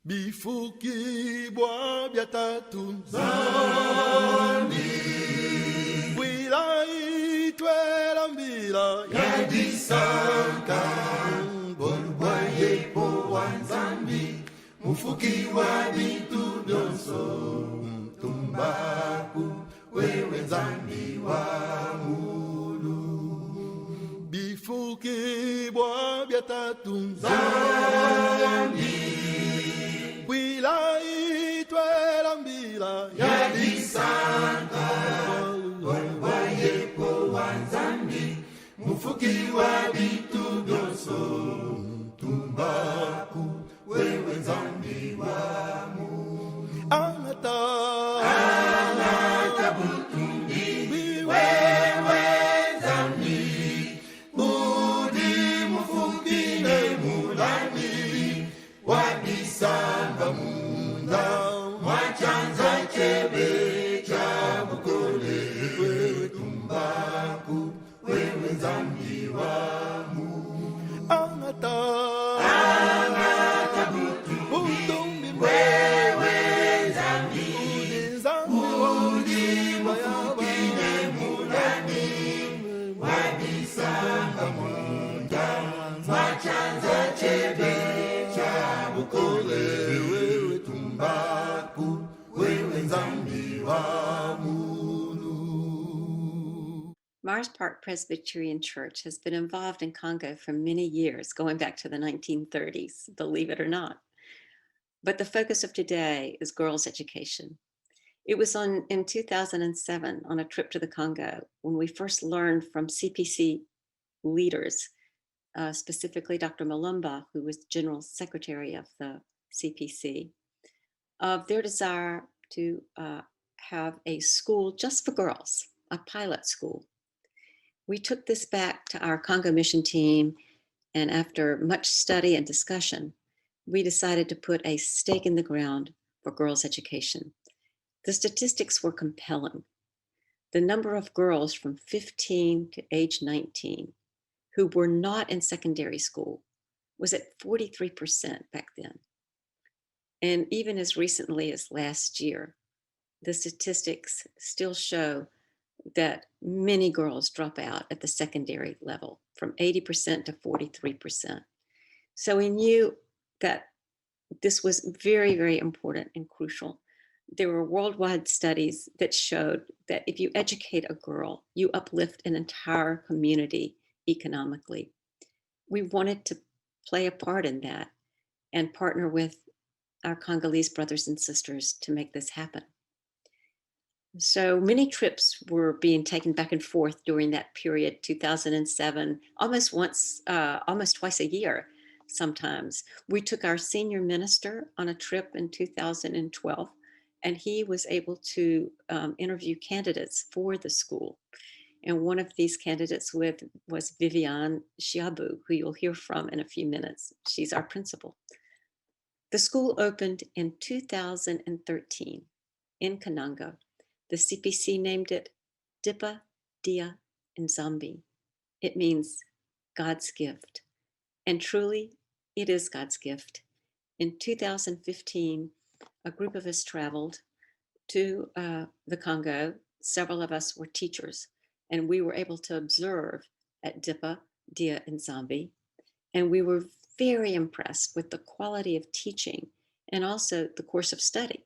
Bifuki bwa biatatu Zani Wila itwela mbila Yadisanka Bolwaye po wanzambi Mufuki wa bitu nyonso Tumbaku wewe nzambi wa mulu Bifuki bwa biatatu Zani Wila itwela mbila Yadisanta Bolwaye po wanzambi Mufuki wa bitu nyonso Tumbaku wewe nzambi wa mu Anata butumbi wewe nzambi Budi mufuki ne mulani Wadisamba munda Mwachanza chebe cha bukole Wewe tumbaku wewe nzambi wa mu Anata butumbi wewe nzambi Budi mufuki ne mulani Wadisamba munda Mwachanza chebe Bukole wewe tumbaku wewe nzambi wa mulu. Mars Park Presbyterian Church has been involved in Congo for many years, going back to the 1930s, believe it or not. But the focus of today is girls' education. It was in 2007 on a trip to the Congo when we first learned from CPC leaders, specifically Dr. Malumba, who was General Secretary of the CPC, of their desire to have a school just for girls, a pilot school. We took this back to our Congo mission team, and after much study and discussion, we decided to put a stake in the ground for girls' education. The statistics were compelling. The number of girls from 15 to age 19 who were not in secondary school was at 43% back then. And even as recently as last year, the statistics still show that many girls drop out at the secondary level, from 80% to 43%. So we knew that this was very, very important and crucial. There were worldwide studies that showed that if you educate a girl, you uplift an entire community economically. We wanted to play a part in that and partner with our Congolese brothers and sisters to make this happen. So many trips were being taken back and forth during that period, 2007, almost twice a year sometimes. We took our senior minister on a trip in 2012, and he was able to interview candidates for the school. And one of these candidates was Viviane Chiabu, who you'll hear from in a few minutes. She's our principal. The school opened in 2013 in Kananga. The CPC named it Dipa Dia Nzambi. It means God's gift. And truly, it is God's gift. In 2015, a group of us traveled to the Congo. Several of us were teachers, and we were able to observe at Dipa Dia Nzambi. And we were very impressed with the quality of teaching and also the course of study.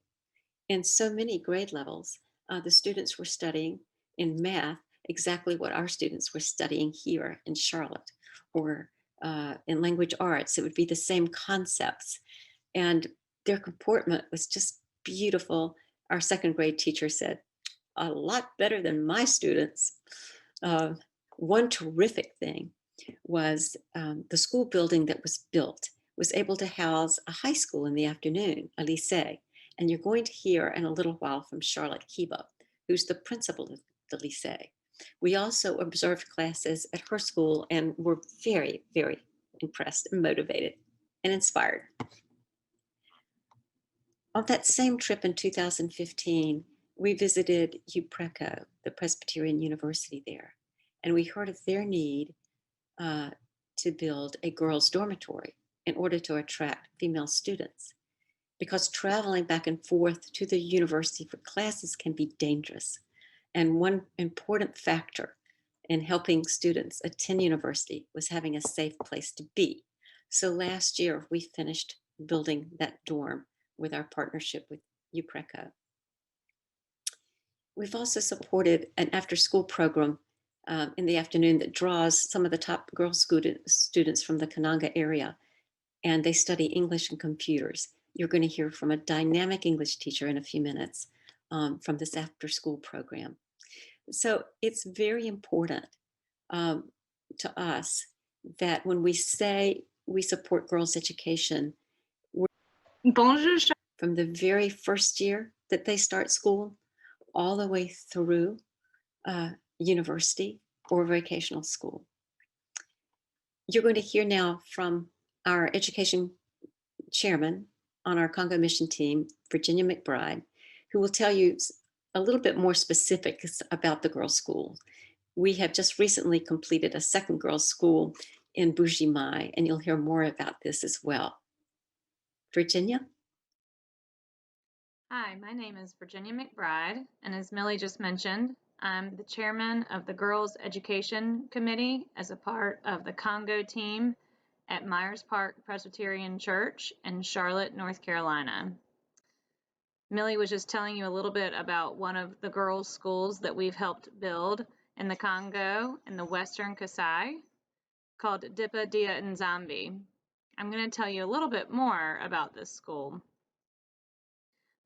In so many grade levels, the students were studying in math exactly what our students were studying here in Charlotte, or in language arts, it would be the same concepts. And their comportment was just beautiful. Our second grade teacher said, a lot better than my students. One terrific thing was the school building that was built was able to house a high school in the afternoon, a lycée. And you're going to hear in a little while from Charlotte Kiba, who's the principal of the lycée. We also observed classes at her school and were very, very impressed and motivated and inspired. On that same trip in 2015, we visited UPRECO, the Presbyterian University there, and we heard of their need to build a girls' dormitory in order to attract female students. because traveling back and forth to the university for classes can be dangerous. And one important factor in helping students attend university was having a safe place to be. So last year, we finished building that dorm with our partnership with UPRECO. We've also supported an after-school program in the afternoon that draws some of the top girl students from the Kananga area, and they study English and computers. You're going to hear from a dynamic English teacher in a few minutes from this after-school program. So it's very important to us that when we say we support girls' education, Bonjour. From the very first year that they start school all the way through university or vocational school. You're going to hear now from our education chairman on our Congo mission team, Virginia McBride, who will tell you a little bit more specifics about the girls' school. We have just recently completed a second girls' school in Buji-Mayi, and you'll hear more about this as well. Virginia? Hi, my name is Virginia McBride, and as Millie just mentioned, I'm the chairman of the Girls Education Committee as a part of the Congo team at Myers Park Presbyterian Church in Charlotte, North Carolina. Millie was just telling you a little bit about one of the girls' schools that we've helped build in the Congo in the Western Kasai called Dipa Dia Nzambi. I'm going to tell you a little bit more about this school.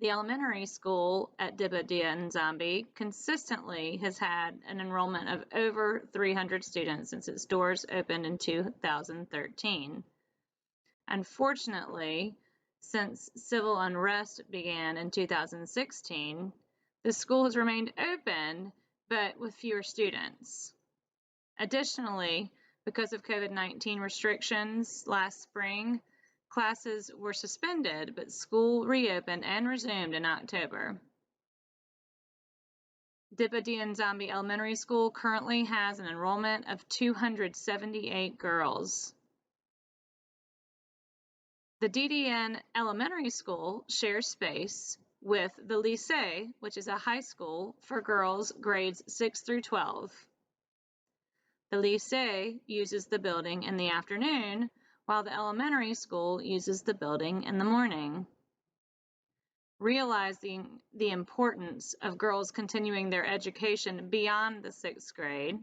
The elementary school at Diba Dia Nzambi consistently has had an enrollment of over 300 students since its doors opened in 2013. Unfortunately, since civil unrest began in 2016, the school has remained open, but with fewer students. Additionally, because of COVID-19 restrictions last spring, classes were suspended, but school reopened and resumed in October. Dipa Dia Nzambi Elementary School currently has an enrollment of 278 girls. The DDN Elementary School shares space with the Lycée, which is a high school for girls grades 6 through 12. The Lycée uses the building in the afternoon, while the elementary school uses the building in the morning. Realizing the importance of girls continuing their education beyond the 6th grade,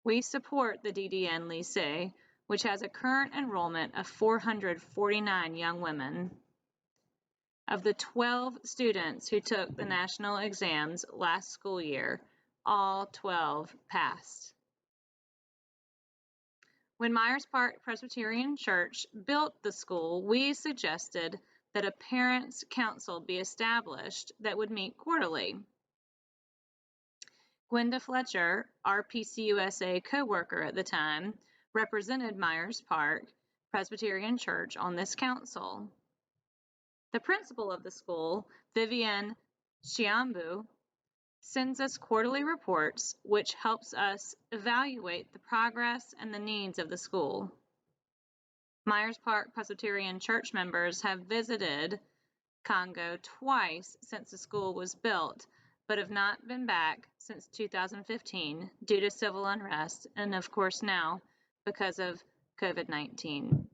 we support the DDN Lycée, which has a current enrollment of 449 young women. Of the 12 students who took the national exams last school year, all 12 passed. When Myers Park Presbyterian Church built the school, we suggested that a parents' council be established that would meet quarterly. Gwenda Fletcher, our PCUSA co-worker at the time, represented Myers Park Presbyterian Church on this council. The principal of the school, Vivienne Chiambu, sends us quarterly reports, which helps us evaluate the progress and the needs of the school. Myers Park Presbyterian Church members have visited Congo twice since the school was built, but have not been back since 2015 due to civil unrest and, of course, now because of COVID-19.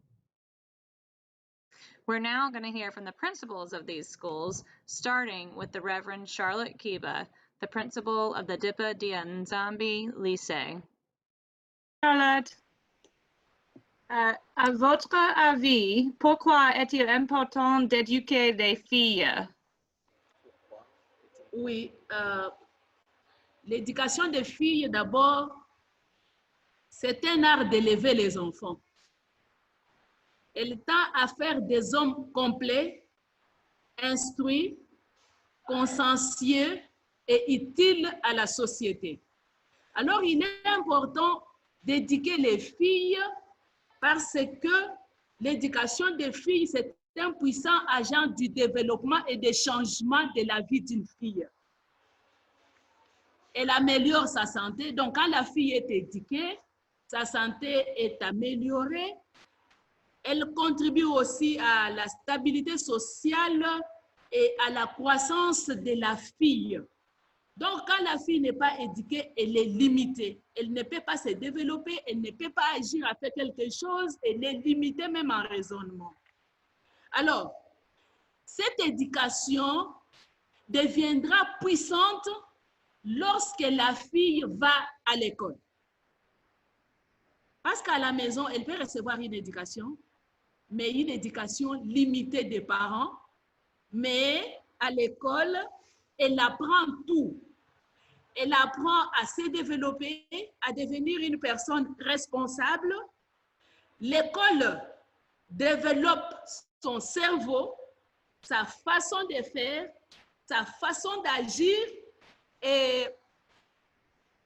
We're now going to hear from the principals of these schools, starting with the Reverend Charlotte Kiba, the principal of the Dipa Dia Nzambi Lycée. Charlotte, à votre avis, pourquoi est-il important d'éduquer les filles? Oui, l'éducation des filles, d'abord, c'est un art d'élever les enfants. Elle tend à faire des hommes complets, instruits, consciencieux et utiles à la société. Alors, il est important d'éduquer les filles parce que l'éducation des filles, c'est un puissant agent du développement et du changement de la vie d'une fille. Elle améliore sa santé. Donc, quand la fille est éduquée, sa santé est améliorée. Elle contribue aussi à la stabilité sociale et à la croissance de la fille. Donc, quand la fille n'est pas éduquée, elle est limitée. Elle ne peut pas se développer, elle ne peut pas agir à faire quelque chose, elle est limitée même en raisonnement. Alors, cette éducation deviendra puissante lorsque la fille va à l'école. Parce qu'à la maison, elle peut recevoir une éducation, mais une éducation limitée des parents. Mais à l'école, elle apprend tout. Elle apprend à se développer, à devenir une personne responsable. L'école développe son cerveau, sa façon de faire, sa façon d'agir, et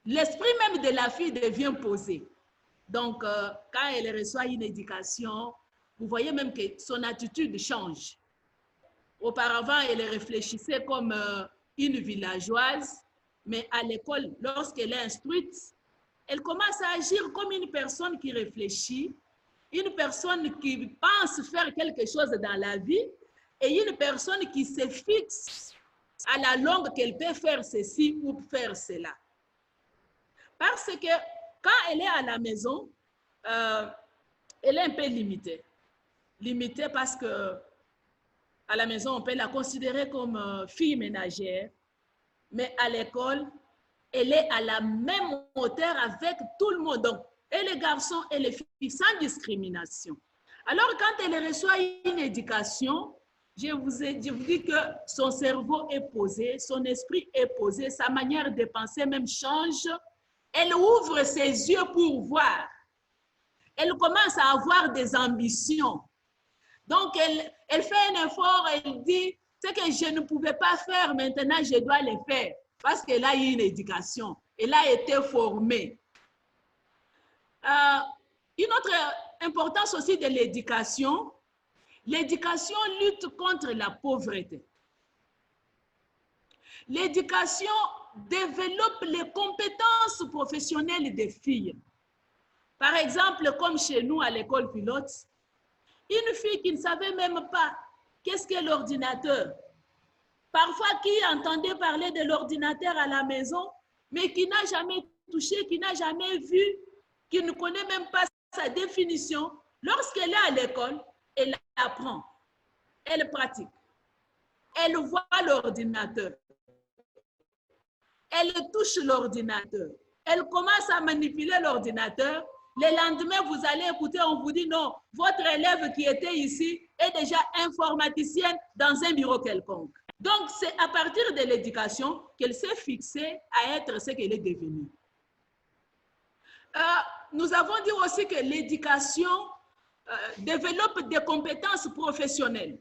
l'esprit même de la fille devient posé. Donc, quand elle reçoit une éducation, vous voyez même que son attitude change. Auparavant, elle réfléchissait comme une villageoise, mais à l'école, lorsqu'elle est instruite, elle commence à agir comme une personne qui réfléchit, une personne qui pense faire quelque chose dans la vie et une personne qui se fixe à la longue qu'elle peut faire ceci ou faire cela. Parce que quand elle est à la maison, elle est un peu limitée. Limitée parce que à la maison, on peut la considérer comme fille ménagère, mais à l'école, elle est à la même hauteur avec tout le monde. Donc, et les garçons et les filles, sans discrimination. Alors, quand elle reçoit une éducation, je vous dis que son cerveau est posé, son esprit est posé, sa manière de penser même change. Elle ouvre ses yeux pour voir. Elle commence à avoir des ambitions. Donc, elle fait un effort, elle dit, ce que je ne pouvais pas faire, maintenant je dois le faire. Parce qu'elle a eu une éducation, elle a été formée. Une autre importance aussi de l'éducation lutte contre la pauvreté. L'éducation développe les compétences professionnelles des filles. Par exemple, comme chez nous à l'école pilote, une fille qui ne savait même pas qu'est-ce qu'est l'ordinateur, parfois qui entendait parler de l'ordinateur à la maison, mais qui n'a jamais touché, qui n'a jamais vu, qui ne connaît même pas sa définition, lorsqu'elle est à l'école, elle apprend, elle pratique, elle voit l'ordinateur, elle touche l'ordinateur, elle commence à manipuler l'ordinateur. Le lendemain, vous allez écouter, on vous dit non, votre élève qui était ici est déjà informaticienne dans un bureau quelconque. Donc, c'est à partir de l'éducation qu'elle s'est fixée à être ce qu'elle est devenue. Nous avons dit aussi que l'éducation développe des compétences professionnelles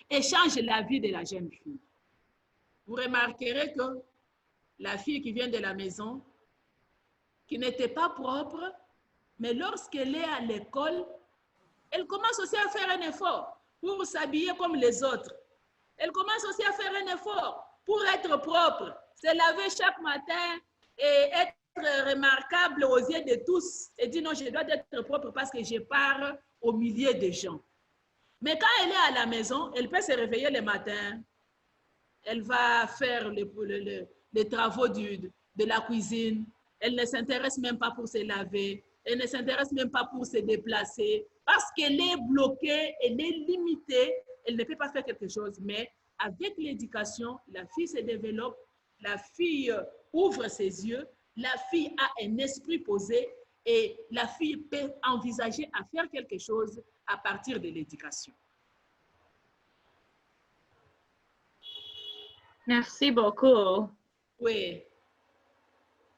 et change la vie de la jeune fille. Vous remarquerez que la fille qui vient de la maison, qui n'était pas propre, mais lorsqu'elle est à l'école, elle commence aussi à faire un effort pour s'habiller comme les autres. Elle commence aussi à faire un effort pour être propre, se laver chaque matin et être remarquable aux yeux de tous et dire non, je dois être propre parce que je pars au milieu des gens. Mais quand elle est à la maison, elle peut se réveiller le matin, elle va faire les travaux de la cuisine, elle ne s'intéresse même pas pour se laver, elle ne s'intéresse même pas pour se déplacer parce qu'elle est bloquée, elle est limitée, elle ne peut pas faire quelque chose. Mais avec l'éducation, la fille se développe, la fille ouvre ses yeux, la fille a un esprit posé et la fille peut envisager à faire quelque chose à partir de l'éducation. Merci beaucoup. Oui.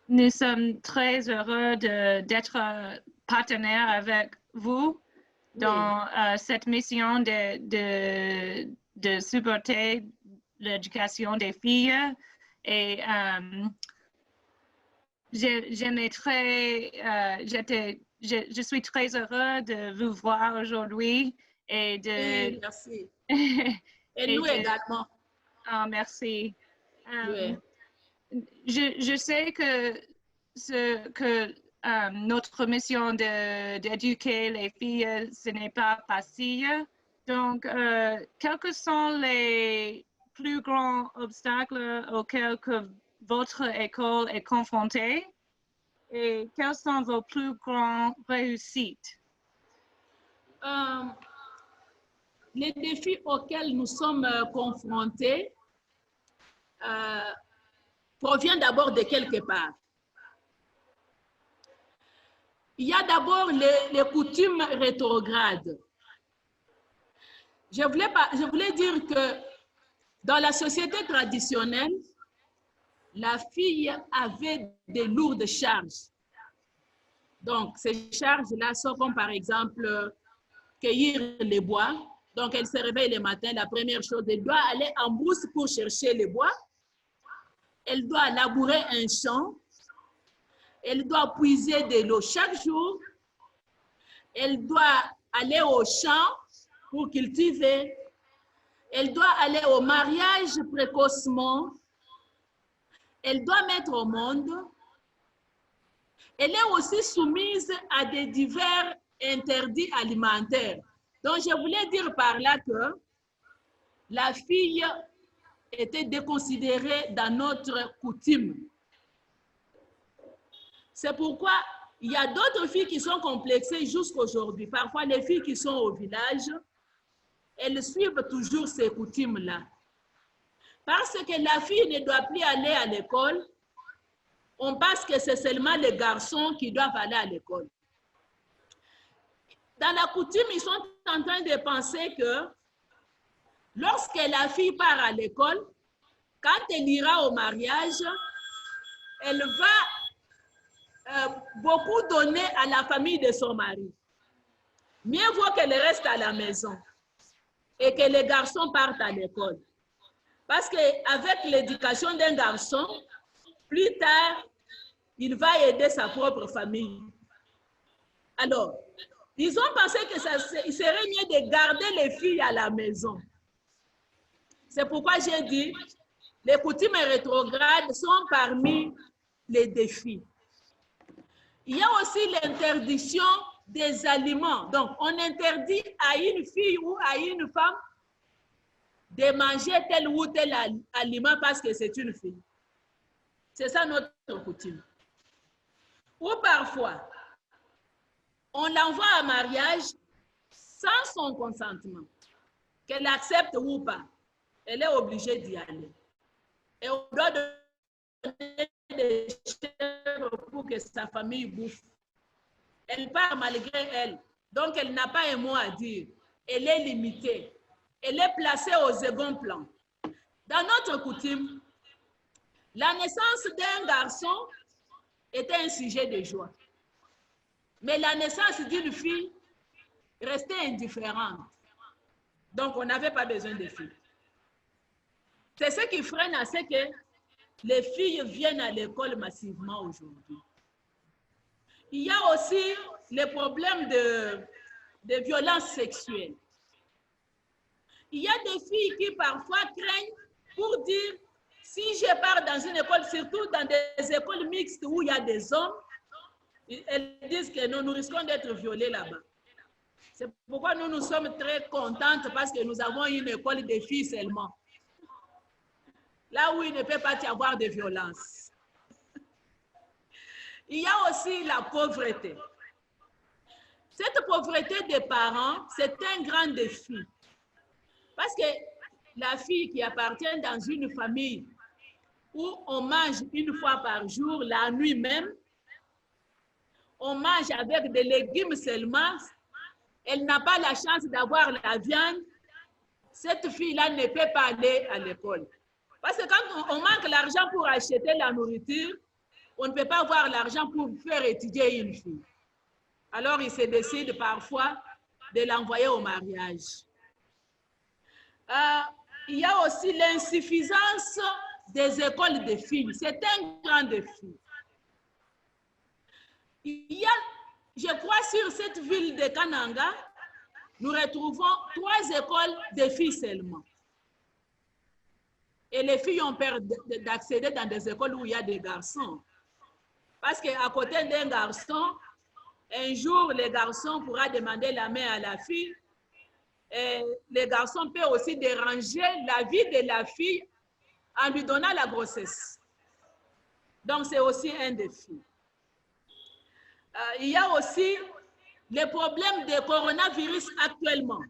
Nous sommes très heureux d'être partenaires avec vous dans cette mission de supporter l'éducation des filles. Et je suis très heureux de vous voir aujourd'hui et de. Oui, merci. Et nous également. Oh, merci. Oui. Je sais que notre mission d'éduquer les filles, ce n'est pas facile. Donc, quels sont les plus grands obstacles auxquels que votre école est confrontée et quelles sont vos plus grandes réussites? Les défis auxquels nous sommes confrontés proviennent d'abord de quelque part. Il y a d'abord les coutumes rétrogrades. Je voulais dire que dans la société traditionnelle, la fille avait de lourdes charges. Donc, ces charges-là sont comme par exemple cueillir les bois. Donc, elle se réveille le matin, la première chose, elle doit aller en brousse pour chercher les bois. Elle doit labourer un champ. Elle doit puiser de l'eau chaque jour. Elle doit aller au champ pour cultiver. Elle doit aller au mariage précocement. Elle doit mettre au monde. Elle est aussi soumise à des divers interdits alimentaires. Donc, je voulais dire par là que la fille était déconsidérée dans notre coutume. C'est pourquoi il y a d'autres filles qui sont complexées jusqu'à aujourd'hui. Parfois, les filles qui sont au village, elles suivent toujours ces coutumes-là. Parce que la fille ne doit plus aller à l'école, on pense que c'est seulement les garçons qui doivent aller à l'école. Dans la coutume, ils sont en train de penser que lorsque la fille part à l'école, quand elle ira au mariage, elle va beaucoup donner à la famille de son mari. Mieux vaut qu'elle reste à la maison et que les garçons partent à l'école. Parce qu'avec l'éducation d'un garçon, plus tard, il va aider sa propre famille. Alors, ils ont pensé que il serait mieux de garder les filles à la maison. C'est pourquoi j'ai dit, les coutumes rétrogrades sont parmi les défis. Il y a aussi l'interdiction des aliments. Donc, on interdit à une fille ou à une femme de manger tel ou tel aliment parce que c'est une fille. C'est ça notre coutume. Ou parfois, on l'envoie à mariage sans son consentement. Qu'elle accepte ou pas, elle est obligée d'y aller. Et on doit donner des chèvres pour que sa famille bouffe. Elle part malgré elle. Donc, elle n'a pas un mot à dire. Elle est limitée. Elle est placée au second plan. Dans notre coutume, la naissance d'un garçon était un sujet de joie. Mais la naissance d'une fille restait indifférente. Donc, on n'avait pas besoin de filles. C'est ce qui freine à ce que les filles viennent à l'école massivement aujourd'hui. Il y a aussi les problèmes de violence sexuelle. Il y a des filles qui parfois craignent pour dire, si je pars dans une école, surtout dans des écoles mixtes où il y a des hommes, elles disent que nous risquons d'être violés là-bas. C'est pourquoi nous sommes très contentes parce que nous avons une école de filles seulement. Là où il ne peut pas y avoir de violence. Il y a aussi la pauvreté. Cette pauvreté des parents, c'est un grand défi. Parce que la fille qui appartient dans une famille où on mange une fois par jour, la nuit même, on mange avec des légumes seulement, elle n'a pas la chance d'avoir la viande, cette fille-là ne peut pas aller à l'école. Parce que quand on manque l'argent pour acheter la nourriture, on ne peut pas avoir l'argent pour faire étudier une fille. Alors, il se décide parfois de l'envoyer au mariage. Il y a aussi l'insuffisance des écoles de filles. C'est un grand défi. Il y a, je crois, sur cette ville de Kananga, nous retrouvons 3 écoles de filles seulement. Et les filles ont peur d'accéder dans des écoles où il y a des garçons. Parce qu'à côté d'un garçon, un jour, le garçon pourra demander la main à la fille. Et le garçon peut aussi déranger la vie de la fille en lui donnant la grossesse. Donc, c'est aussi un défi. Il y a aussi les problèmes de coronavirus actuellement.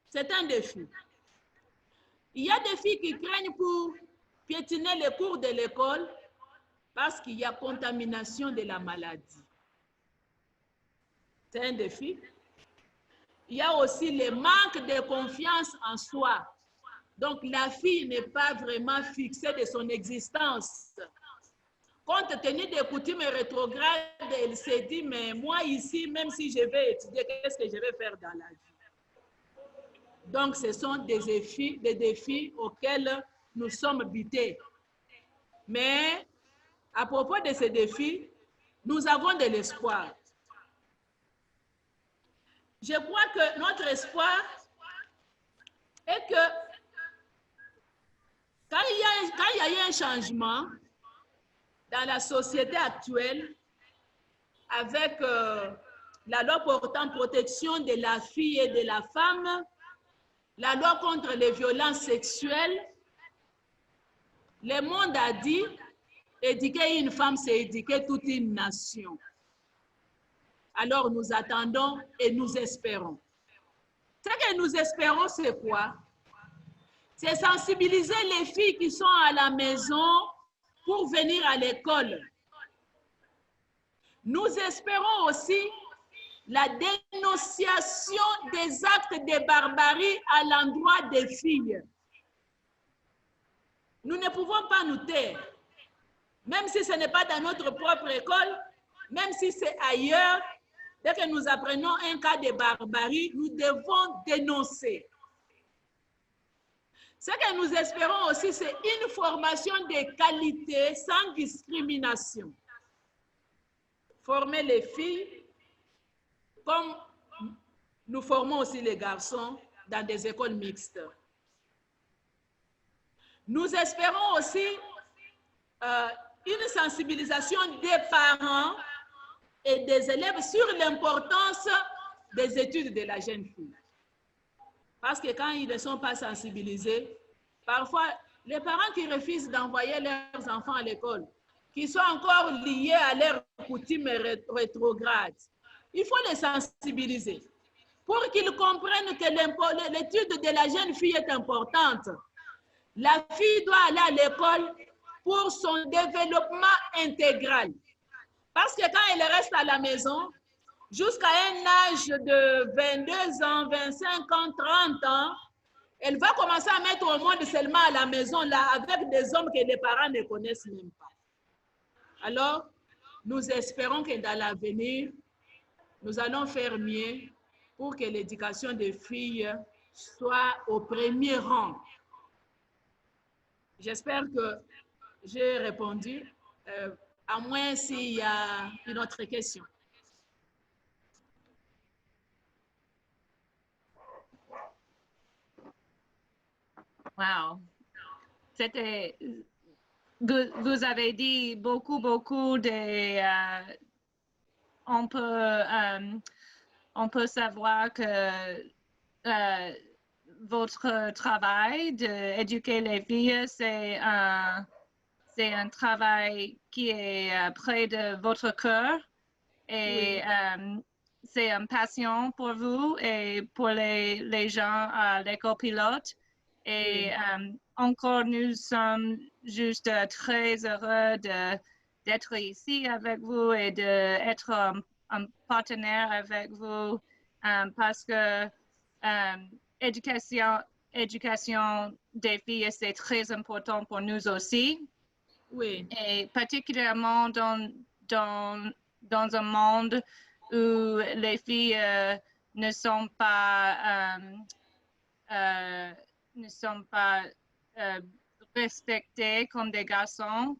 C'est un défi. Il y a des filles qui craignent pour piétiner les cours de l'école parce qu'il y a contamination de la maladie. C'est un défi. Il y a aussi le manque de confiance en soi. Donc, la fille n'est pas vraiment fixée de son existence. Compte tenu des coutumes rétrogrades, elle s'est dit, mais moi ici, même si je vais étudier, qu'est-ce que je vais faire dans la vie? Donc, ce sont des défis auxquels nous sommes butés. Mais, à propos de ces défis, nous avons de l'espoir. Je crois que notre espoir est que quand il y a eu un changement dans la société actuelle, avec la loi portant protection de la fille et de la femme, la loi contre les violences sexuelles, le monde a dit, éduquer une femme, c'est éduquer toute une nation. Alors nous attendons et nous espérons. Ce que nous espérons, c'est quoi? C'est sensibiliser les filles qui sont à la maison pour venir à l'école. Nous espérons aussi la dénonciation des actes de barbarie à l'endroit des filles. Nous ne pouvons pas nous taire, même si ce n'est pas dans notre propre école, même si c'est ailleurs. Dès que nous apprenons un cas de barbarie, nous devons dénoncer. Ce que nous espérons aussi, c'est une formation de qualité sans discrimination. Former les filles comme nous formons aussi les garçons dans des écoles mixtes. Nous espérons aussi une sensibilisation des parents et des élèves sur l'importance des études de la jeune fille. Parce que quand ils ne sont pas sensibilisés, parfois, les parents qui refusent d'envoyer leurs enfants à l'école, qui sont encore liés à leurs coutumes rétrogrades, il faut les sensibiliser pour qu'ils comprennent que l'étude de la jeune fille est importante. La fille doit aller à l'école pour son développement intégral. Parce que quand elle reste à la maison, jusqu'à un âge de 22 ans, 25 ans, 30 ans, elle va commencer à mettre au monde seulement à la maison, là, avec des hommes que les parents ne connaissent même pas. Alors, nous espérons que dans l'avenir, nous allons faire mieux pour que l'éducation des filles soit au premier rang. J'espère que j'ai répondu, à moins s'il y a une autre question. Wow. C'était, vous avez dit beaucoup de, on peut savoir que votre travail d'éduquer les filles, c'est un travail qui est près de votre cœur et oui. C'est une passion pour vous et pour les gens à l'école pilote. Et oui. Encore, nous sommes juste très heureux d'être ici avec vous et d'être un partenaire avec vous parce que éducation des filles, c'est très important pour nous aussi. Oui. Et particulièrement dans un monde où les filles ne sont pas respectées comme des garçons.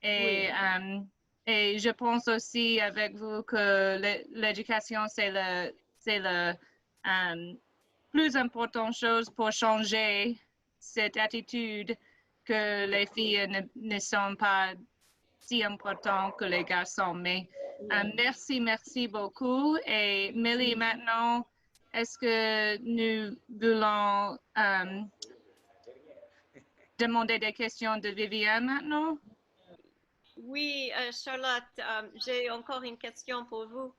Et, oui. Et je pense aussi avec vous que l'éducation, c'est le plus importante chose pour changer cette attitude que les filles ne sont pas aussi important que les garçons. Mais merci beaucoup. Et Millie, maintenant, est-ce que nous voulons demander des questions de Viviane maintenant? Oui, Charlotte, j'ai encore une question pour vous.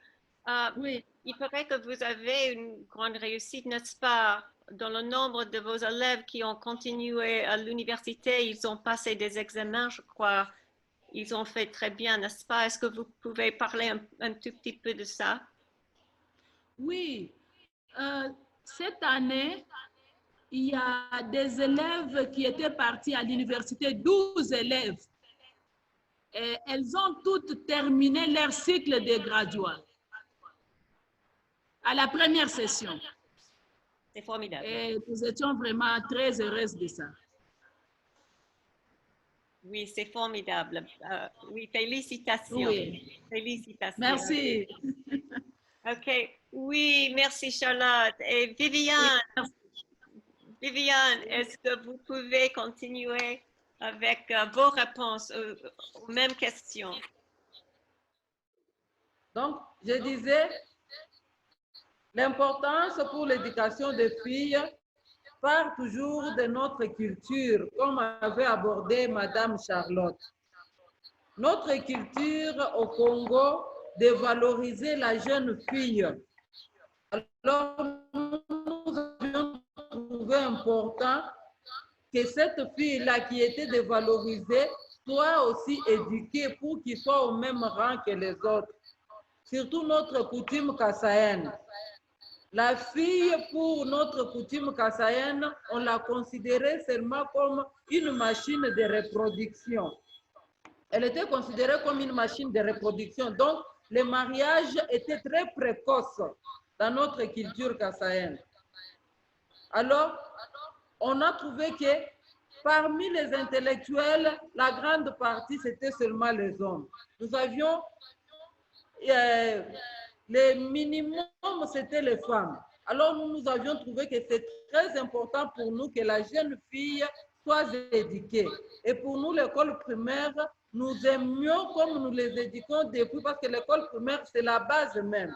Oui, Il paraît que vous avez une grande réussite, n'est-ce pas, dans le nombre de vos élèves qui ont continué à l'université. Ils ont passé des examens, je crois. Ils ont fait très bien, n'est-ce pas? Est-ce que vous pouvez parler un tout petit peu de ça? oui. Cette année, il y a des élèves qui étaient partis à l'université, 12 élèves. Et elles ont toutes terminé leur cycle de graduat à la première session. C'est formidable. Et nous étions vraiment très heureuses de ça. Oui, c'est formidable. Oui, félicitations. Oui, Félicitations. merci. OK. Oui, merci Charlotte. Et Viviane, est-ce que vous pouvez continuer avec vos réponses aux mêmes questions? Donc, je disais, l'importance pour l'éducation des filles part toujours de notre culture, comme avait abordé Madame Charlotte. Notre culture au Congo de valoriser la jeune fille. Alors, nous avions trouvé important que cette fille-là qui était dévalorisée soit aussi éduquée pour qu'il soit au même rang que les autres. Surtout notre coutume kassaïenne. La fille, pour notre coutume kassaïenne, on la considérait seulement comme une machine de reproduction. Elle était considérée comme une machine de reproduction. Donc, le mariage était très précoce dans notre culture kassaïenne. Alors, on a trouvé que parmi les intellectuels, la grande partie, c'était seulement les hommes. Nous avions le minimum, c'était les femmes. Alors, nous avions trouvé que c'est très important pour nous que la jeune fille soit éduquée. Et pour nous, l'école primaire, nous aimions comme nous les éduquons depuis, parce que l'école primaire, c'est la base même.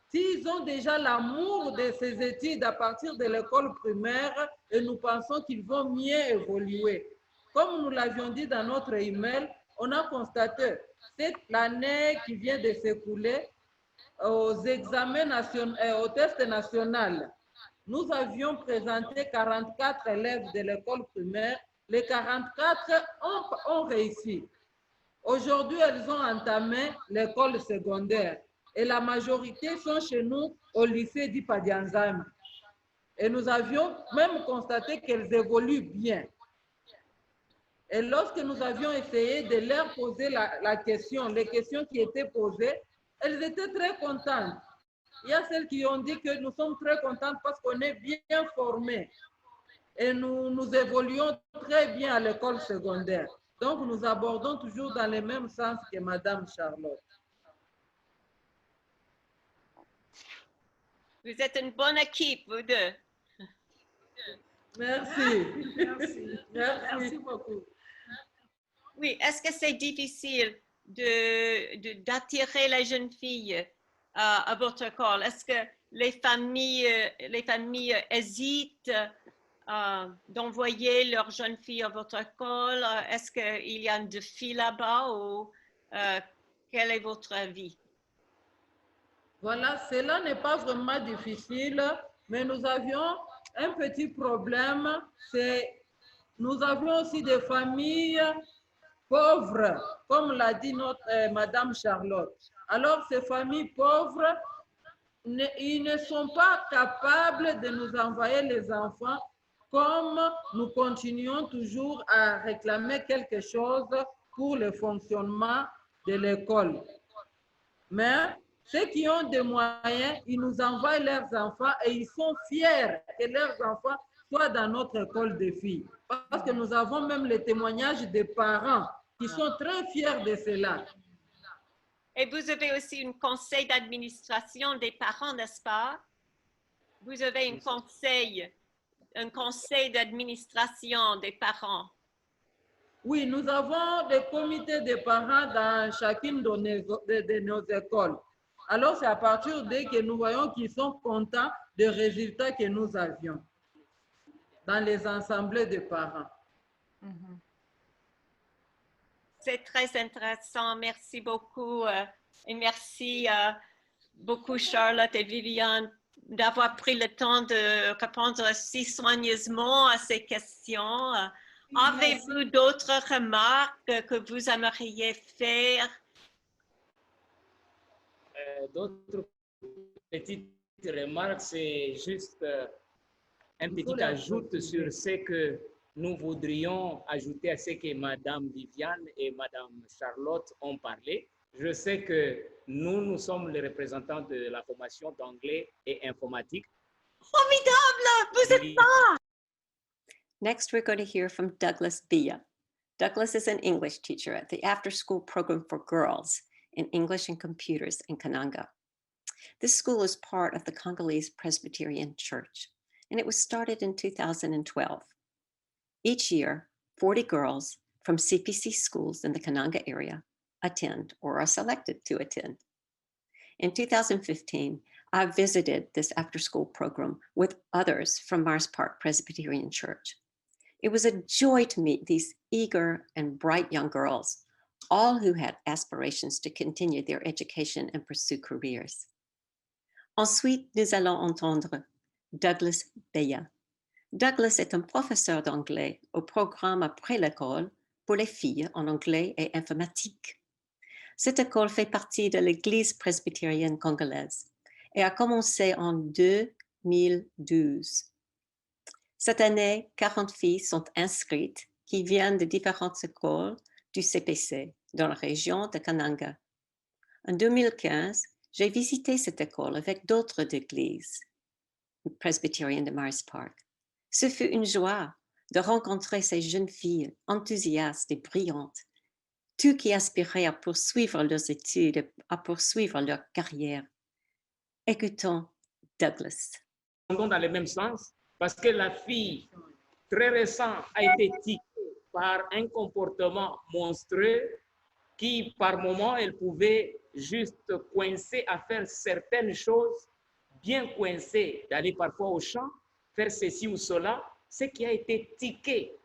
S'ils ont déjà l'amour de ces études à partir de l'école primaire, et nous pensons qu'ils vont mieux évoluer. Comme nous l'avions dit dans notre email, on a constaté cette l'année qui vient de s'écouler aux examens nationaux, au test national. Nous avions présenté 44 élèves de l'école primaire. Les 44 ont réussi. Aujourd'hui, elles ont entamé l'école secondaire. Et la majorité sont chez nous au lycée d'Ipadianzam. Et nous avions même constaté qu'elles évoluent bien. Et lorsque nous avions essayé de leur poser la question, les questions qui étaient posées, elles étaient très contentes. Il y a celles qui ont dit que nous sommes très contentes parce qu'on est bien formés. Et nous évoluons très bien à l'école secondaire. Donc, nous abordons toujours dans le même sens que Madame Charlotte. Vous êtes une bonne équipe, vous deux. Merci. Merci. Merci beaucoup. Oui, est-ce que c'est difficile d'attirer les jeunes filles à votre école? Est-ce que les familles hésitent d'envoyer leurs jeunes filles à votre école? Est-ce qu'il y a un défi là-bas ou quel est votre avis? Voilà, cela n'est pas vraiment difficile, mais nous avions un petit problème, c'est nous avions aussi des familles pauvres, comme l'a dit notre Madame Charlotte. Alors, ces familles pauvres, ils ne sont pas capables de nous envoyer les enfants comme nous continuons toujours à réclamer quelque chose pour le fonctionnement de l'école. Mais ceux qui ont des moyens, ils nous envoient leurs enfants et ils sont fiers que leurs enfants soient dans notre école de filles. Parce que nous avons même les témoignages des parents qui sont très fiers de cela. Et vous avez aussi un conseil d'administration des parents, n'est-ce pas? Vous avez un conseil d'administration des parents. Oui, nous avons des comités de parents dans chacune de nos écoles. Alors, c'est à partir de que nous voyons qu'ils sont contents des résultats que nous avions dans les assemblées de parents. C'est très intéressant. Merci beaucoup. Et merci beaucoup, Charlotte et Viviane, d'avoir pris le temps de répondre si soigneusement à ces questions. Avez-vous d'autres remarques que vous aimeriez faire? D'autres petites remarques, c'est juste un petit ajout sur ce que nous voudrions ajouter à ce que Madame Viviane et Madame Charlotte ont parlé. Je sais que nous sommes les représentants de la formation d'anglais et informatique. Formidable! Vous êtes là! Next, we're going to hear from Douglas Bia. Douglas is an English teacher at the after-school program for girls in English and computers in Kananga. This school is part of the Congolese Presbyterian Church, and it was started in 2012. Each year, 40 girls from CPC schools in the Kananga area attend or are selected to attend. In 2015, I visited this after-school program with others from Mars Park Presbyterian Church. It was a joy to meet these eager and bright young girls, all who had aspirations to continue their education and pursue careers. Ensuite, nous allons entendre Douglas Beya. Douglas est un professeur d'anglais au programme après l'école pour les filles en anglais et informatique. Cette école fait partie de l'Église presbytérienne congolaise et a commencé en 2012. Cette année, 40 filles sont inscrites qui viennent de différentes écoles du CPC dans la région de Kananga. En 2015, j'ai visité cette école avec d'autres églises presbytériennes de Mars Park. Ce fut une joie de rencontrer ces jeunes filles enthousiastes et brillantes, toutes qui aspiraient à poursuivre leurs études, à poursuivre leur carrière. Écoutons Douglas. Dans le même sens, parce que la fille très récente a été tiquée par un comportement monstrueux qui, par moment, elle pouvait juste coincer à faire certaines choses, bien coincée, d'aller parfois au champ, faire ceci ou cela, ce qui a été tiqué,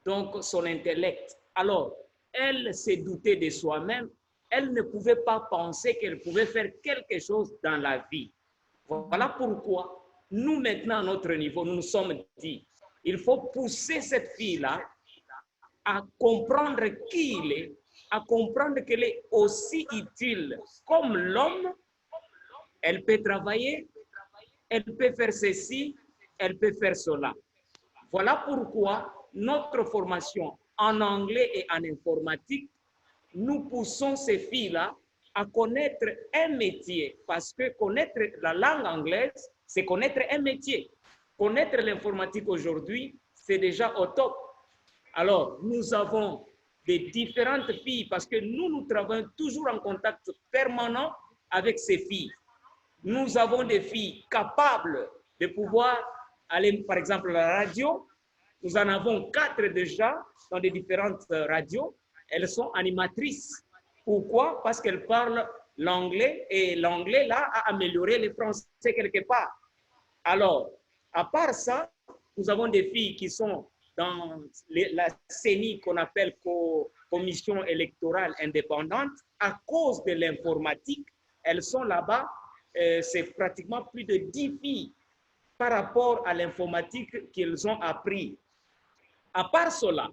donc son intellect. Alors, elle s'est doutée de soi-même, elle ne pouvait pas penser qu'elle pouvait faire quelque chose dans la vie. Voilà pourquoi nous, maintenant, à notre niveau, nous nous sommes dit, il faut pousser cette fille-là à comprendre qui il est, à comprendre qu'elle est aussi utile comme l'homme. Elle peut travailler, elle peut faire ceci, elle peut faire cela. Voilà pourquoi notre formation en anglais et en informatique, nous poussons ces filles-là à connaître un métier, parce que connaître la langue anglaise, c'est connaître un métier. Connaître l'informatique aujourd'hui, c'est déjà au top. Alors, nous avons des différentes filles, parce que nous travaillons toujours en contact permanent avec ces filles. Nous avons des filles capables de pouvoir aller, par exemple, à la radio. Nous en avons 4 déjà dans des différentes radios. Elles sont animatrices. Pourquoi? Parce qu'elles parlent l'anglais et l'anglais, là, a amélioré le français quelque part. Alors, à part ça, nous avons des filles qui sont dans la CENI qu'on appelle Commission électorale indépendante. À cause de l'informatique, elles sont là-bas. C'est pratiquement plus de 10 filles par rapport à l'informatique qu'elles ont appris. À part cela,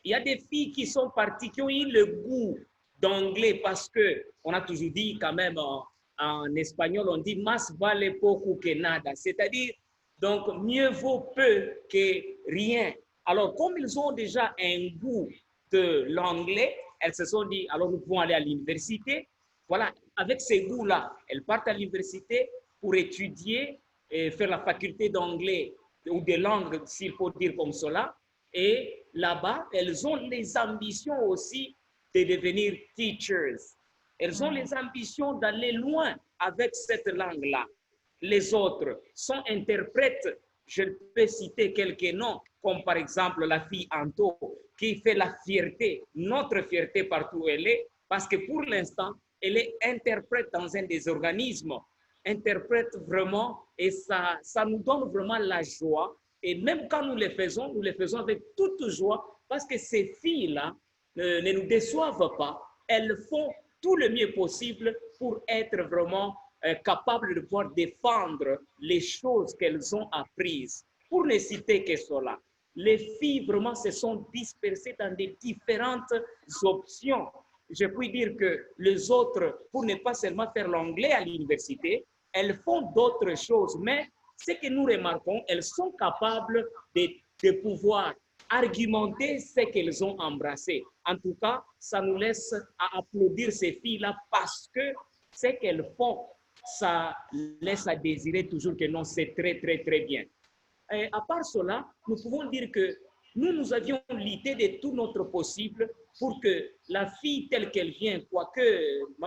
il y a des filles qui sont parties, qui ont eu le goût d'anglais parce qu'on a toujours dit quand même en espagnol, on dit « más vale poco que nada », c'est-à-dire donc mieux vaut peu que rien. Alors comme ils ont déjà un goût de l'anglais, elles se sont dit « alors nous pouvons aller à l'université ». Voilà, avec ces goûts-là, elles partent à l'université pour étudier et faire la faculté d'anglais ou de langue, s'il faut dire comme cela. Et là-bas, elles ont les ambitions aussi de devenir teachers. Elles ont les ambitions d'aller loin avec cette langue-là. Les autres sont interprètes. Je peux citer quelques noms, comme par exemple la fille Anto, qui fait la fierté, notre fierté partout où elle est, parce que pour l'instant, elle est interprète dans un des organismes, interprète vraiment, et ça nous donne vraiment la joie. Et même quand nous les faisons avec toute joie, parce que ces filles-là ne nous déçoivent pas. Elles font tout le mieux possible pour être vraiment capables de pouvoir défendre les choses qu'elles ont apprises. Pour ne citer que cela, les filles vraiment se sont dispersées dans des différentes options. Je puis dire que les autres, pour ne pas seulement faire l'anglais à l'université, elles font d'autres choses, mais ce que nous remarquons, elles sont capables de pouvoir argumenter ce qu'elles ont embrassé. En tout cas, ça nous laisse à applaudir ces filles-là parce que ce qu'elles font, ça laisse à désirer toujours que non, c'est très, très, très bien. Et à part cela, nous pouvons dire que nous avions l'idée de tout notre possible pour que la fille telle qu'elle vient, quoique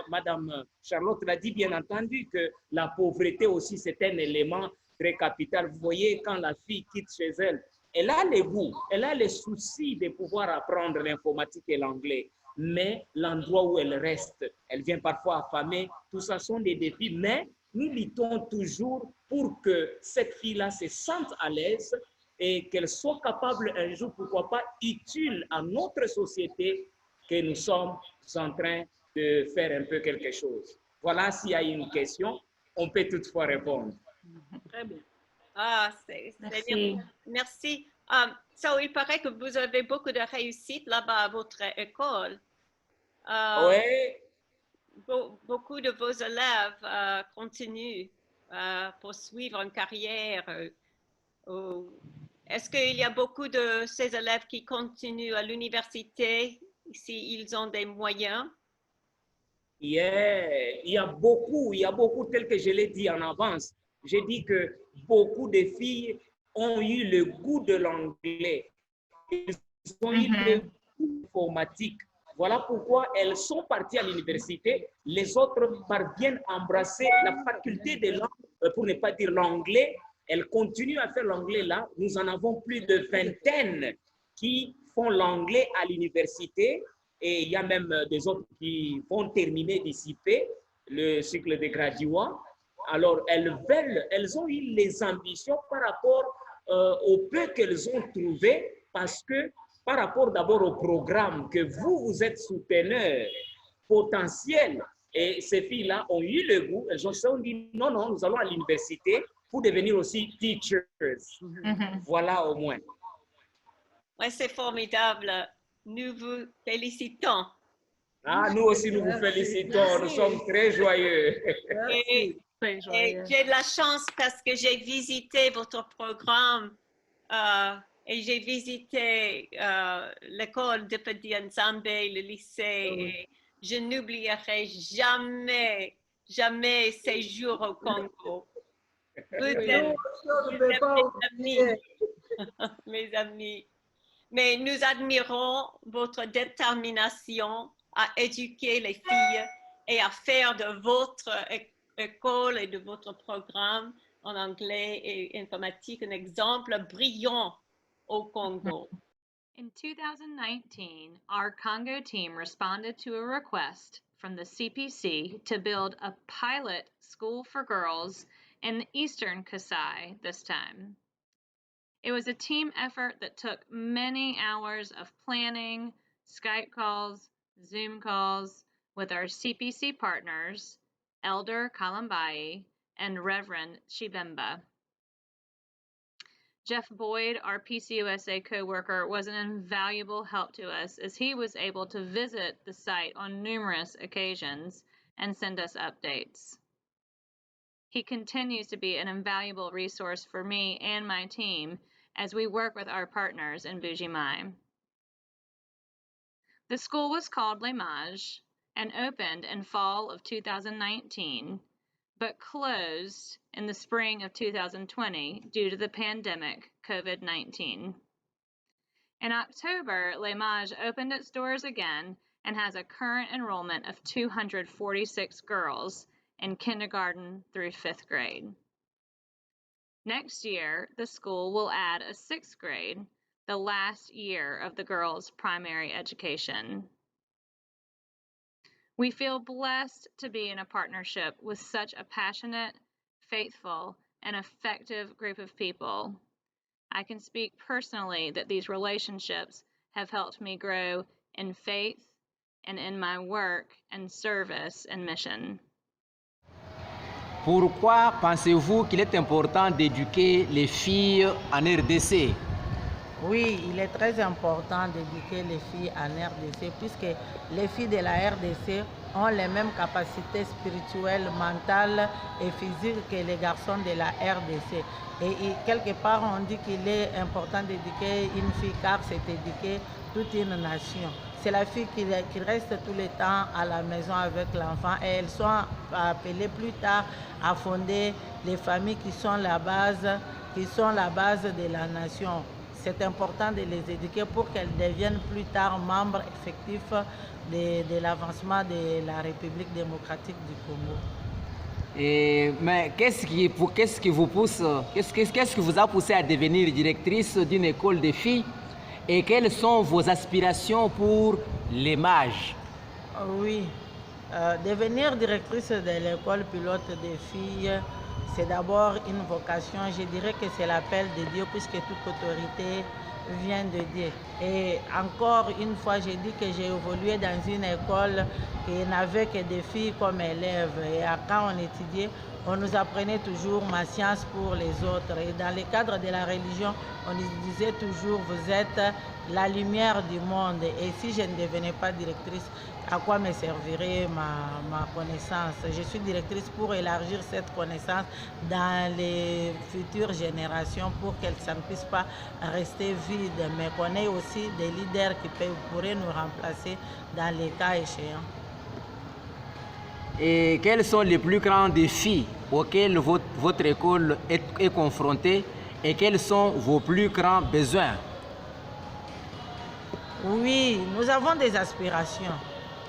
Madame Charlotte l'a dit bien entendu que la pauvreté aussi c'est un élément très capital. Vous voyez, quand la fille quitte chez elle, elle a les goûts, elle a les soucis de pouvoir apprendre l'informatique et l'anglais, mais l'endroit où elle reste, elle vient parfois affamée, tout ça sont des défis, mais nous luttons toujours pour que cette fille-là se sente à l'aise et qu'elle soit capable un jour, pourquoi pas, utile à notre société, que nous sommes en train de faire un peu quelque chose. Voilà, s'il y a une question, on peut toutefois répondre. Très bien. Ah, c'est bien. Merci. So, il paraît que vous avez beaucoup de réussite là-bas à votre école. Oui. Beaucoup de vos élèves continuent à poursuivre une carrière. Est-ce qu'il y a beaucoup de ces élèves qui continuent à l'université s'ils ont des moyens? Yeah. Il y a beaucoup, tel que je l'ai dit en avance. J'ai dit que beaucoup de filles ont eu le goût de l'anglais. Ils ont eu le goût de l'informatique. Voilà pourquoi elles sont parties à l'université. Les autres parviennent à embrasser la faculté de langue, pour ne pas dire l'anglais. Elles continuent à faire l'anglais là. Nous en avons plus de vingtaine qui font l'anglais à l'université. Et il y a même des autres qui vont terminer d'ici peu le cycle de graduats. Alors, elles ont eu les ambitions par rapport au peu qu'elles ont trouvé, parce que par rapport d'abord au programme que vous êtes souteneurs potentiels. Et ces filles-là ont eu le goût, elles ont dit non, nous allons à l'université pour devenir aussi teachers. Voilà au moins. Ouais, c'est formidable. Nous vous félicitons. Ah, nous aussi, nous vous félicitons. Nous sommes très joyeux. Et j'ai de la chance parce que j'ai visité votre programme et j'ai visité l'école de Petit Nzambe, le lycée. Et je n'oublierai jamais ces jours au Congo. Vous êtes mes amis. Mes amis. Mais nous admirons votre détermination à éduquer les filles et à faire de votre école et de votre programme en anglais et informatique un exemple brillant au Congo. In 2019, our Congo team responded to a request from the CPC to build a pilot school for girls in Eastern Kasai this time. It was a team effort that took many hours of planning, Skype calls, Zoom calls with our CPC partners, Elder Kalambai and Reverend Chibemba. Jeff Boyd, our PCUSA co-worker, was an invaluable help to us as he was able to visit the site on numerous occasions and send us updates. He continues to be an invaluable resource for me and my team as we work with our partners in Bujimai. The school was called Les Mages and opened in fall of 2019, but closed in the spring of 2020 due to the pandemic COVID-19. In October, Les Mages opened its doors again and has a current enrollment of 246 girls in kindergarten through 5th grade. Next year, the school will add a 6th grade the last year of the girls' primary education. We feel blessed to be in a partnership with such a passionate, faithful, and effective group of people. I can speak personally that these relationships have helped me grow in faith and in my work and service and mission. Pourquoi pensez-vous qu'il est important d'éduquer les filles en RDC? Oui, il est très important d'éduquer les filles en RDC puisque les filles de la RDC ont les mêmes capacités spirituelles, mentales et physiques que les garçons de la RDC. Et quelque part, on dit qu'il est important d'éduquer une fille car c'est éduquer toute une nation. C'est la fille qui reste tout le temps à la maison avec l'enfant et elles sont appelées plus tard à fonder les familles qui sont la base de la nation. C'est important de les éduquer pour qu'elles deviennent plus tard membres effectifs de l'avancement de la République démocratique du Congo. Mais qu'est-ce qui vous a poussé à devenir directrice d'une école de filles et quelles sont vos aspirations pour les mages? Oui, devenir directrice de l'école pilote des filles, c'est d'abord une vocation. Je dirais que c'est l'appel de Dieu puisque toute autorité vient de Dieu. Et encore une fois, j'ai dit que j'ai évolué dans une école qui n'avait que des filles comme élèves. Et quand on étudiait, on nous apprenait toujours ma science pour les autres. Et dans le cadre de la religion, on nous disait toujours, vous êtes la lumière du monde. Et si je ne devenais pas directrice, à quoi me servirait ma connaissance? Je suis directrice pour élargir cette connaissance dans les futures générations pour qu'elles ne puissent pas rester vides, mais qu'on ait aussi des leaders qui pourraient nous remplacer dans les cas échéants. Et quels sont les plus grands défis auxquels votre école est confrontée et quels sont vos plus grands besoins? Oui, nous avons des aspirations.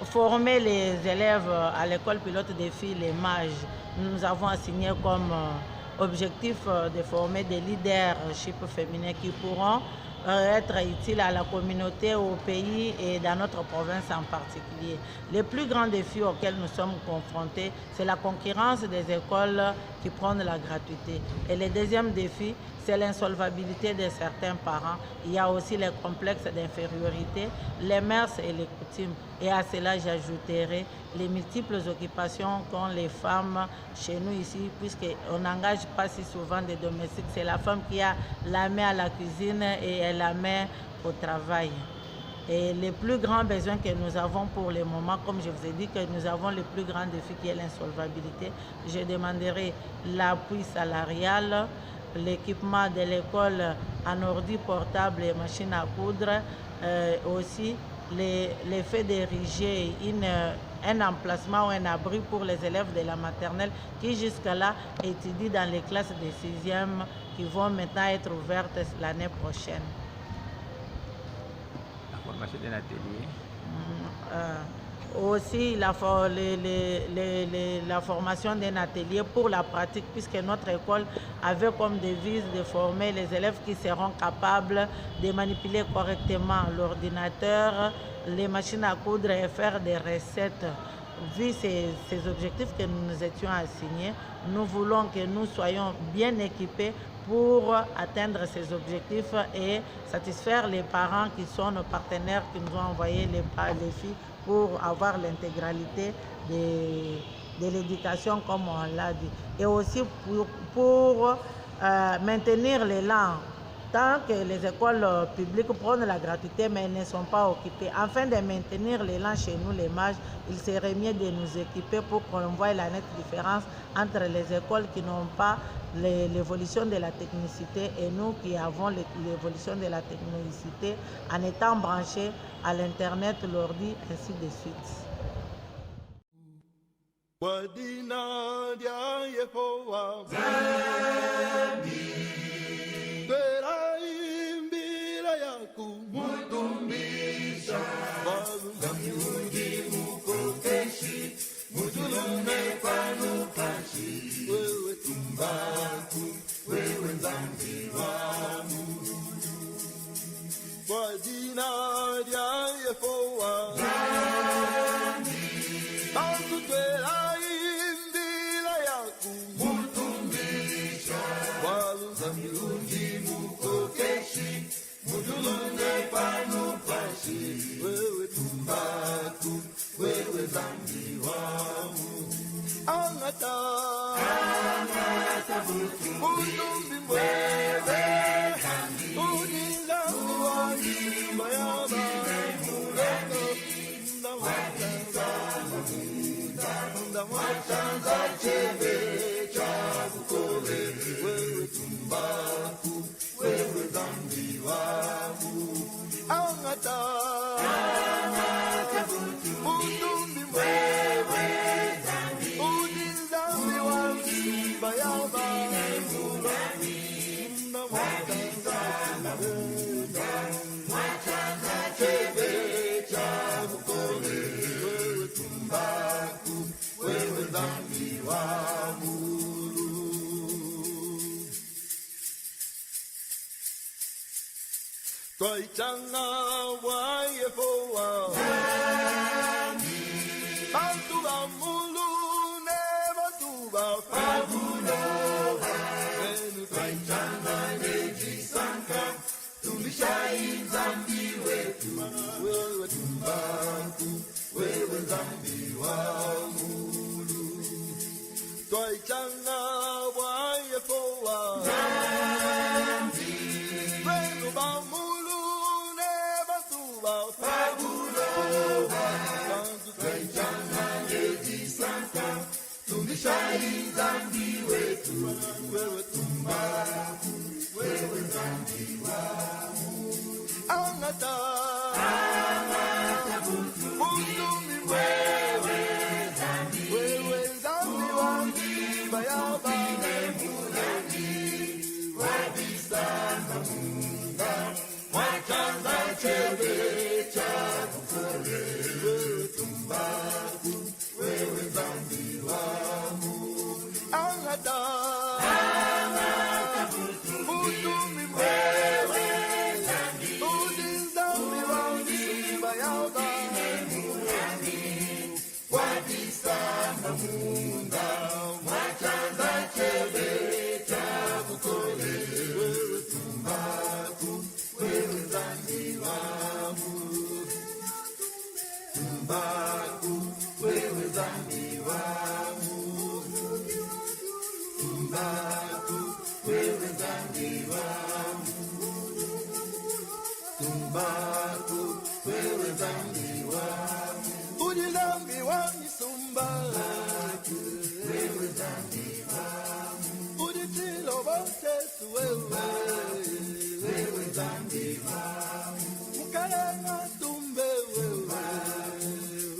Former les élèves à l'école pilote des filles, les mages, nous avons assigné comme objectif de former des leaderships féminins qui pourront être utiles à la communauté, au pays et dans notre province en particulier. Les plus grands défis auxquels nous sommes confrontés, c'est la concurrence des écoles qui prennent la gratuité. Et le deuxième défi, c'est l'insolvabilité de certains parents. Il y a aussi les complexes d'infériorité, les mœurs et les coutumes. Et à cela, j'ajouterai les multiples occupations qu'ont les femmes chez nous ici, puisqu'on n'engage pas si souvent des domestiques. C'est la femme qui a la main à la cuisine et la main au travail. Et les plus grands besoins que nous avons pour le moment, comme je vous ai dit que nous avons le plus grand défi qui est l'insolvabilité, je demanderai l'appui salarial, l'équipement de l'école en ordi portable et machine à coudre, aussi le fait d'ériger un emplacement ou un abri pour les élèves de la maternelle qui jusque-là étudient dans les classes de 6e qui vont maintenant être ouvertes l'année prochaine. La formation d'un atelier. Aussi la formation d'un atelier pour la pratique, puisque notre école avait comme devise de former les élèves qui seront capables de manipuler correctement l'ordinateur, les machines à coudre et faire des recettes. Vu ces objectifs que nous nous étions assignés, nous voulons que nous soyons bien équipés pour atteindre ces objectifs et satisfaire les parents qui sont nos partenaires qui nous ont envoyé les filles pour avoir l'intégralité de l'éducation comme on l'a dit. Et aussi pour maintenir l'élan. Tant que les écoles publiques prennent la gratuité mais ne sont pas occupées. Afin de maintenir l'élan chez nous, les mages, il serait mieux de nous équiper pour qu'on voie la nette différence entre les écoles qui n'ont pas l'évolution de la technicité et nous qui avons l'évolution de la technicité en étant branchés à l'Internet, l'ordi, ainsi de suite. kwa jina lya Yehova atutwela imbila yaku mutumbisha waluza milundi mukokeshi mudulunge panu pashi wewe tumbaku wewe zambi wamu angata mutumbi mwewe udingambi wangi mayaba ndamwatanza chebe chabukole wewe tumbaku wewe zambi wamu angata mutumbi mwewe udingambi wangi mayaba ndamwatanza chebe chabukole wewe tumbaku wewe zambi wamu twaitanga wa Yehova bantu ba mulu ne bantu ba fabulo wenu twaitanga nejisanka tumbishai zambi wetu wewe tumbaku wewe zambi wa mulu twaitanga wa Yehova wenu ba mulu ne bantu ba fabulo bantu twaitanga nejisanka tumbishai zambi wetu wewe tumbaku wewe zambi wa angata mutumi wewe zambi wangi bayaba wabisanga munda mwachanza chebe chabukole wewe tumbaku wewe zambi wamu angata mutumi wewe udinzambi wangi bayaba wabisanga munda mwachanza chebe chabukole wewe tumbaku wewe zambi wamu tumbaku wewe zambi wamu tumbaku wewe zambi wamu tumbaku wewe zambi wamu udinambi wamisumbaku wewe zambi wamu uditilo botesu wewe zambi wamu mukalenga tumbe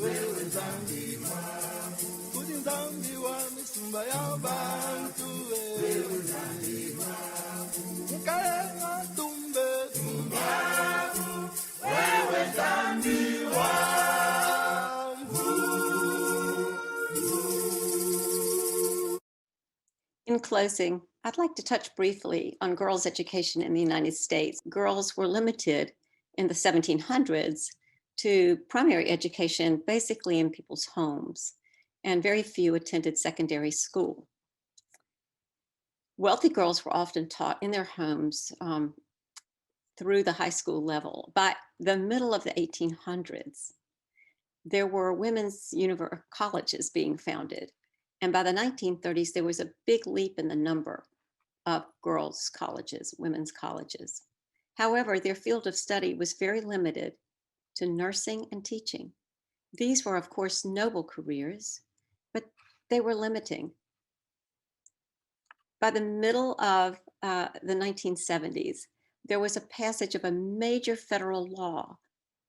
wewe zambi wamu udinzambi wamisumba yabantu wewe zambi wamu mukalenga tumbe tumbaku wewe zambi wamu In closing, I'd like to touch briefly on girls' education in the United States. Girls were limited in the 1700s to primary education basically in people's homes, and very few attended secondary school. Wealthy girls were often taught in their homes through the high school level. By the middle of the 1800s, there were women's colleges being founded. And by the 1930s, there was a big leap in the number of girls' colleges, women's colleges. However, their field of study was very limited to nursing and teaching. These were, of course, noble careers, but they were limiting. By the middle of the 1970s, there was a passage of a major federal law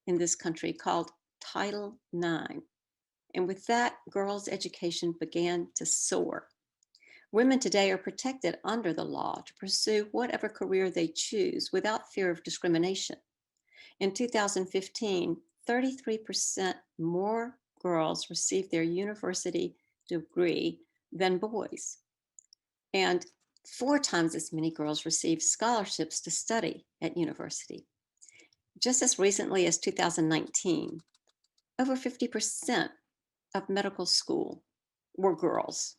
in this country called Title IX. And with that, girls' education began to soar. Women today are protected under the law to pursue whatever career they choose without fear of discrimination. In 2015, 33% more girls received their university degree than boys. And 4 times as many girls received scholarships to study at university. Just as recently as 2019, over 50% of medical school were girls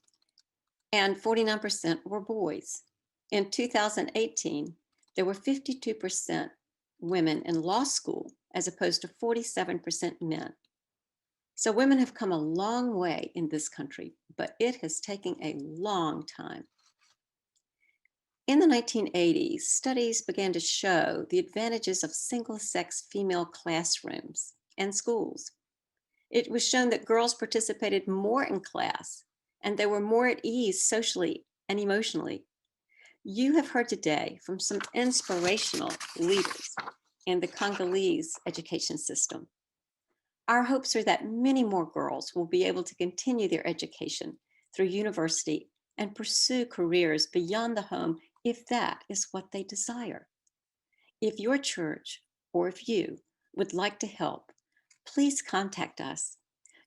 and 49% were boys. In 2018, there were 52% women in law school as opposed to 47% men. So women have come a long way in this country, but it has taken a long time. In the 1980s, studies began to show the advantages of single-sex female classrooms and schools. It was shown that girls participated more in class and they were more at ease socially and emotionally. You have heard today from some inspirational leaders in the Congolese education system. Our hopes are that many more girls will be able to continue their education through university and pursue careers beyond the home if that is what they desire. If your church or if you would like to help, please contact us.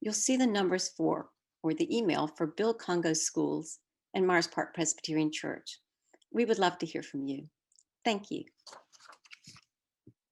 You'll see the numbers for or the email for Build Congo Schools and Myers Park Presbyterian Church. We would love to hear from you. Thank you.